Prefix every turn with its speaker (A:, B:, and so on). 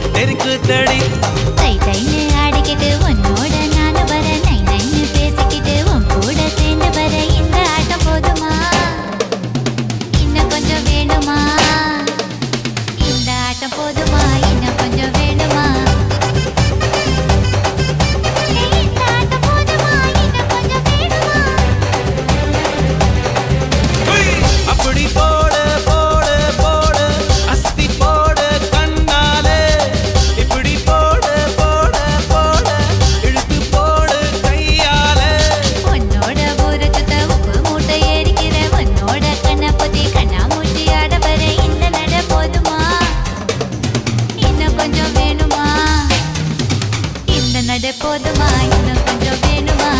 A: தெருக்கு தடி
B: தை தைன்னு ஆடிக்கிட்டு உன்னோட நானு வர நை நைன்னு பேசிக்கிட்டு உன் கூட சேர்ந்து வர இந்த ஆட்டம் போதுமா இன்னும் கொஞ்சம் வேணுமா இந்த ஆட்டம் போதுமா இன்னும் கொஞ்சம் வேணுமா இந்த ஆட்டம் போதுமா இன்னும் கொஞ்சம் வேணுமா
A: அப்படி போடு போடு போடு அஸ்தி போடு கண்ணாலே இப்படி போடு போடு போடு இழுத்து போடு கையாலே
B: உன்னோட ஊரை சுத்த உப்பு மூட்டை ஏறிக்கிற உன்னோட கண்ணை பொத்தி கண்ணா மூட்டி ஆட வர இந்த நட போதுமா இன்னும் கொஞ்சம் வேணுமா இந்த நட போதுமா இன்னும் கொஞ்சம் வேணுமா